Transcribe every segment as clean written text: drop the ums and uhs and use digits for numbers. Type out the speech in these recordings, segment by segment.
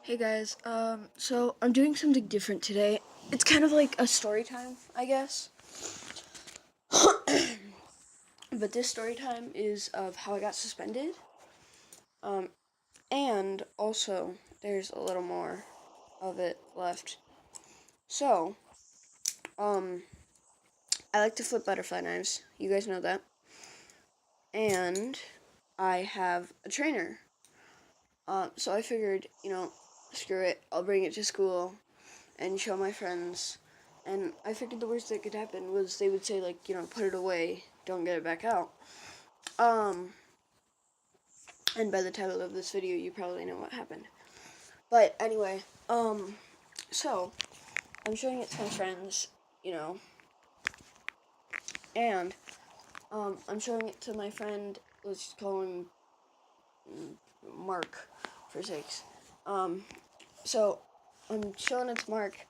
Hey guys, so I'm doing something different today. It's kind of like a story time, I guess. But this story time is of how I got suspended. Um, and also there's a little more of it left. So, um, I like to flip butterfly knives. You guys know that. And I have a trainer. So I figured, screw it. I'll bring it to school and show my friends. And I figured the worst that could happen was they would say, like, put it away, don't get it back out. And by the title of this video, you probably know what happened. But anyway, so I'm showing it to my friends, and I'm showing it to my friend. Let's call him Mark for sakes. So I'm showing it to Mark,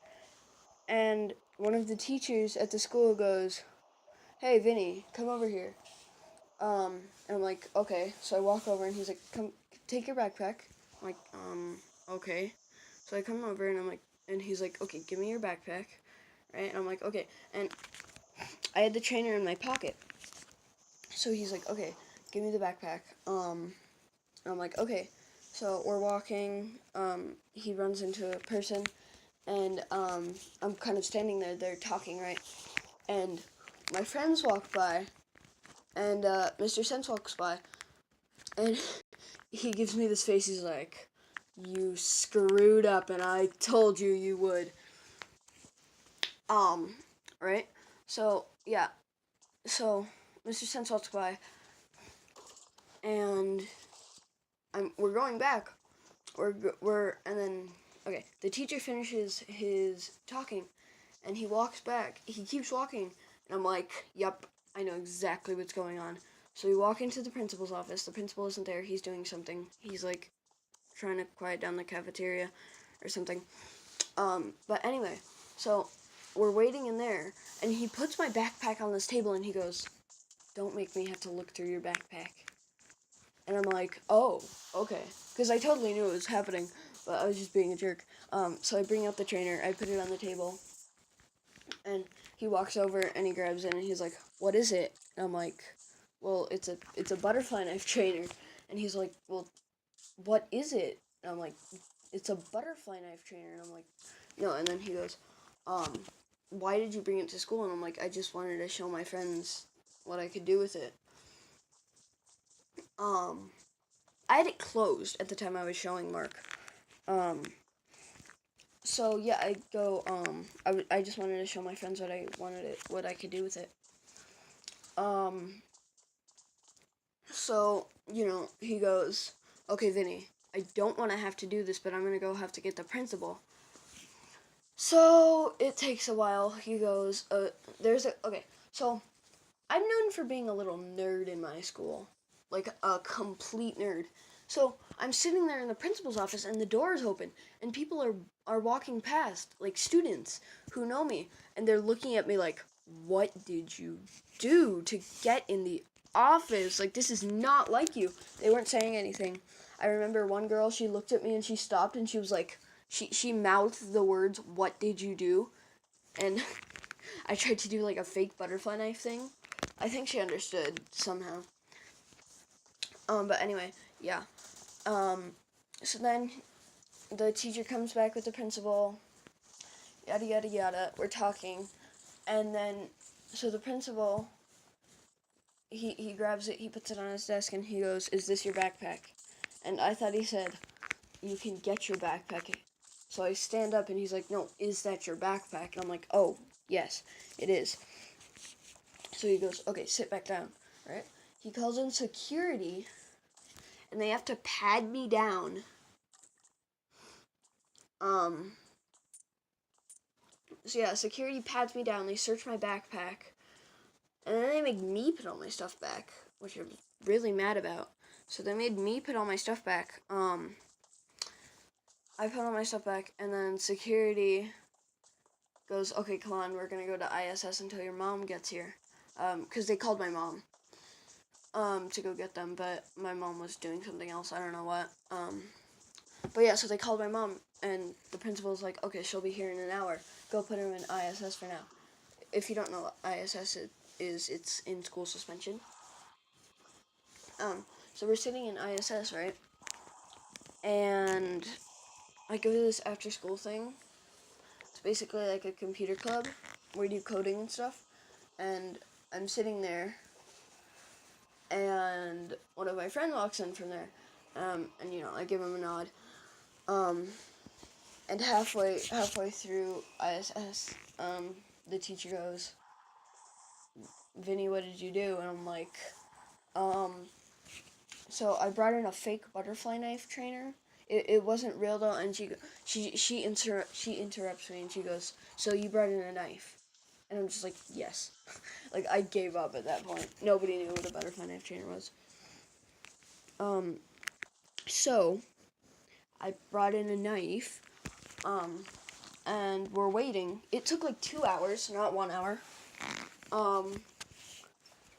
and one of the teachers at the school goes, "Hey, Vinny, come over here." And I'm like, okay. So I walk over and he's like, come, take your backpack. I'm like, okay. So I come over and I'm like, and he's like, okay, give me your backpack. Right? And I'm like, okay. And I had the trainer in my pocket. So he's like, okay, give me the backpack. And I'm like, okay. So we're walking. He runs into a person, and I'm kind of standing there. They're talking, right? And my friends walk by, and Mr. Sense walks by, and he gives me this face. He's like, "You screwed up, and I told you you would." Right? So yeah. So Mr. Sense walks by, and we're going back. And then okay. The teacher finishes his talking, and he walks back. He keeps walking, and I'm like, "Yep, I know exactly what's going on." So we walk into the principal's office. The principal isn't there. He's doing something. He's like trying to quiet down the cafeteria or something. But anyway, so we're waiting in there, and he puts my backpack on this table, and he goes, "Don't make me have to look through your backpack." And I'm like, "Oh, okay," because I totally knew it was happening, but I was just being a jerk. So I bring out the trainer, I put it on the table, and he walks over and he grabs it, and he's like, "What is it?" And I'm like, "Well, it's a butterfly knife trainer," and he's like, "Well, what is it?" And I'm like, "It's a butterfly knife trainer," and I'm like, "No," and then he goes, um, "Why did you bring it to school?" And I'm like, "I just wanted to show my friends what I could do with it." Um, I had it closed at the time I was showing Mark. Um, so yeah, I go, I just wanted to show my friends what I could do with it. Um, so, he goes, "Okay, Vinny, I don't want to have to do this, but I'm going to go have to get the principal." So it takes a while. He goes, okay, so I'm known for being a little nerd in my school, like a complete nerd. So I'm sitting there in the principal's office, and the door is open, and people are walking past, like students who know me, and they're looking at me like, "What did you do to get in the office? Like, this is not like you." They weren't saying anything. I remember one girl, she looked at me and she stopped and she was like, she mouthed the words, "What did you do?" And I tried to do like a fake butterfly knife thing. I think she understood somehow. But anyway, yeah. So then the teacher comes back with the principal, yada yada yada. We're talking, and then so the principal, he grabs it, he puts it on his desk, and he goes, "Is this your backpack?" And I thought he said, "You can get your backpack." So I stand up, and he's like, "No, is that your backpack?" And I'm like, "Oh, yes, it is." So he goes, "Okay, sit back down." Right? He calls in security, and they have to pad me down. So yeah, security pats me down. They search my backpack, and then they make me put all my stuff back, which I'm really mad about. So they made me put all my stuff back. I put all my stuff back, and then security goes, "Okay, come on, we're gonna go to ISS until your mom gets here," because they called my mom, to go get them, but my mom was doing something else. I don't know what. But yeah, so they called my mom, and the principal's like, okay, she'll be here in an hour. Go put her in ISS for now. If you don't know what ISS is, it's in school suspension. So we're sitting in ISS, right? And I go to this after school thing. It's basically like a computer club where you do coding and stuff. And I'm sitting there, and one of my friends walks in from there. And I give him a nod. And halfway through ISS, the teacher goes, "Vinny, what did you do?" And I'm like, so I brought in a fake butterfly knife trainer. It wasn't real though, and she interrupts me and she goes, "So you brought in a knife?" And I'm just like, "Yes." Like I gave up at that point. Nobody knew what a butterfly knife trainer was. So I brought in a knife, and we're waiting. It took like 2 hours, not 1 hour.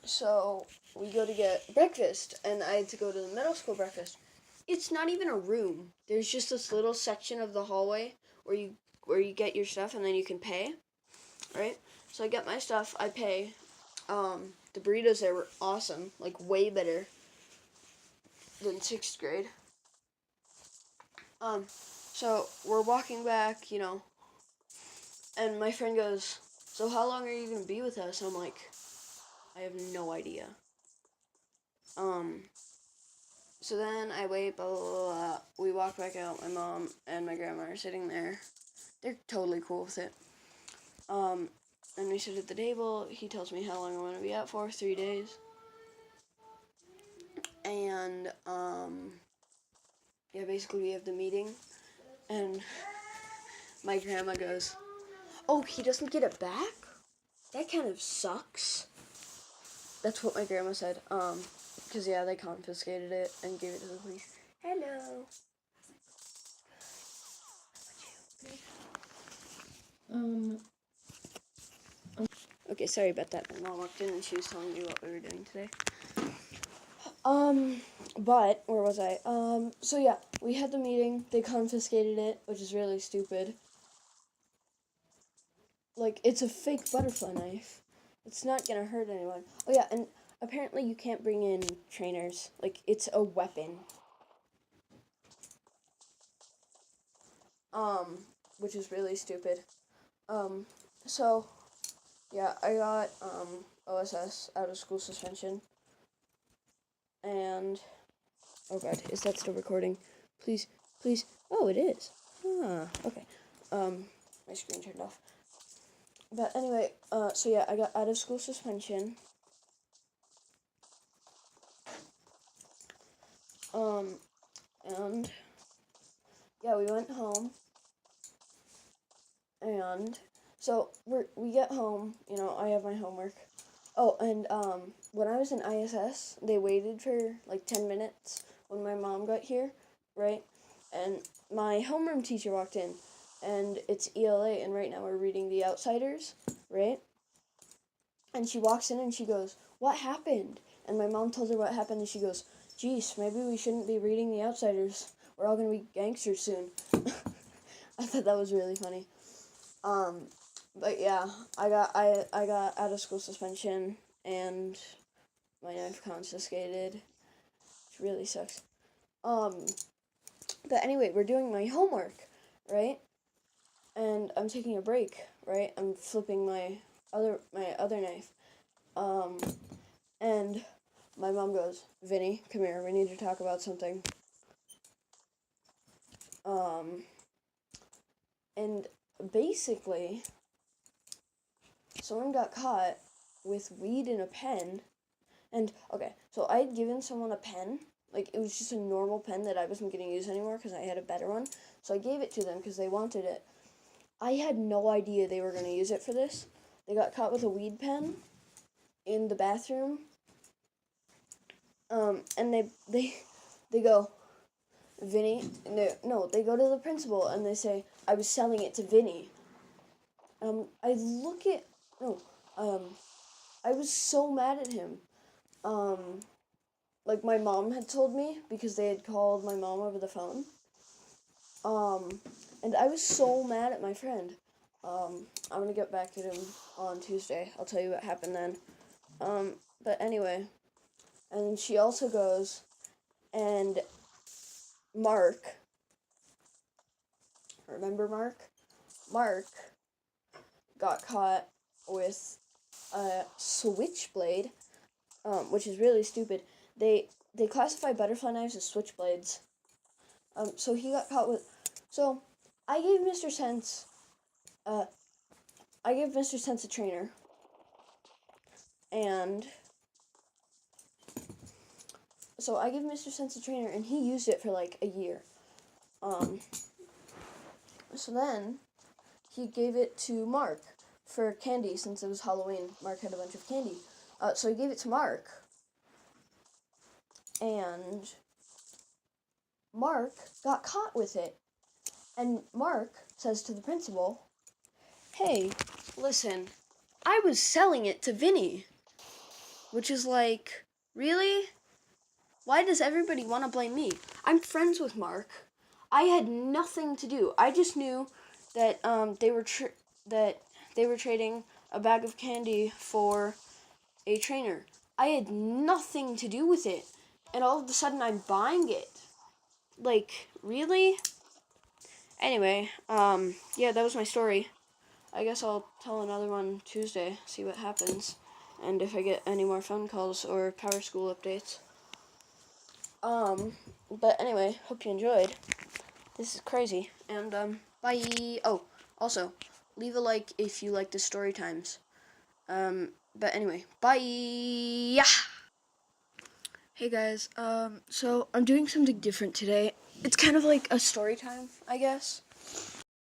So we go to get breakfast, and I had to go to the middle school breakfast. It's not even a room. There's just this little section of the hallway where you get your stuff, and then you can pay, right? So I get my stuff, I pay. The burritos there were awesome, like way better than 6th grade. So we're walking back, and my friend goes, "So how long are you gonna be with us?" And I'm like, "I have no idea." So then I wait, blah, blah, blah, blah. We walk back out. My mom and my grandma are sitting there. They're totally cool with it. And we sit at the table. He tells me how long I'm going to be out for, 3 days. And, yeah, basically we have the meeting. And my grandma goes, "Oh, he doesn't get it back? That kind of sucks." That's what my grandma said. Because, yeah, they confiscated it and gave it to the police. Hello. Okay, sorry about that. My mom walked in and she was telling me what we were doing today. But, where was I? So yeah, we had the meeting. They confiscated it, which is really stupid. Like, it's a fake butterfly knife. It's not gonna hurt anyone. Oh yeah, and apparently you can't bring in trainers. Like, it's a weapon. Which is really stupid. So, yeah, I got, OSS, out of school suspension. And, oh god, is that still recording? Please. Oh, it is. Okay. My screen turned off. But anyway, so yeah, I got out of school suspension. And yeah, we went home. And so we get home, I have my homework. Oh, and when I was in ISS, they waited for like 10 minutes when my mom got here, right? And my homeroom teacher walked in, and it's ELA, and right now we're reading The Outsiders, right? And she walks in and she goes, "What happened?" And my mom told her what happened, and she goes, "Geez, maybe we shouldn't be reading The Outsiders. We're all gonna be gangsters soon." I thought that was really funny. But yeah, I got out of school suspension and my knife confiscated, which really sucks. But anyway, we're doing my homework, right? And I'm taking a break, right? I'm flipping my other knife. And my mom goes, "Vinny, come here. We need to talk about something." And basically, someone got caught with weed in a pen. And, okay, so I had given someone a pen. Like, it was just a normal pen that I wasn't going to use anymore because I had a better one. So I gave it to them because they wanted it. I had no idea they were going to use it for this. They got caught with a weed pen in the bathroom. And they go, "Vinny," they go to the principal and they say, "I was selling it to Vinny." I look at, no, I was so mad at him. Like my mom had told me because they had called my mom over the phone. And I was so mad at my friend. I'm gonna get back at him on Tuesday. I'll tell you what happened then. But anyway, and she also goes, and Mark, remember Mark? Mark got caught with a switchblade, which is really stupid. They classify butterfly knives as switchblades. So he got caught with. So I gave Mr. Sense. I gave Mr. Sense a trainer, and so I gave Mr. Sense a trainer, and he used it for like a year. So then he gave it to Mark for candy since it was Halloween. Mark had a bunch of candy. So he gave it to Mark, and Mark got caught with it. And Mark says to the principal, "Hey, listen, I was selling it to Vinny." Which is like, really? Why does everybody want to blame me? I'm friends with Mark. I had nothing to do. I just knew that that they were trading a bag of candy for a trainer. I had nothing to do with it, and all of a sudden I'm buying it. Like, really? Anyway, yeah, that was my story. I guess I'll tell another one Tuesday, see what happens, and if I get any more phone calls or Power School updates. But anyway, hope you enjoyed. This is crazy, and, bye! Oh, also, leave a like if you like the story times. But anyway, bye! Hey guys, so I'm doing something different today. It's kind of like a story time, I guess.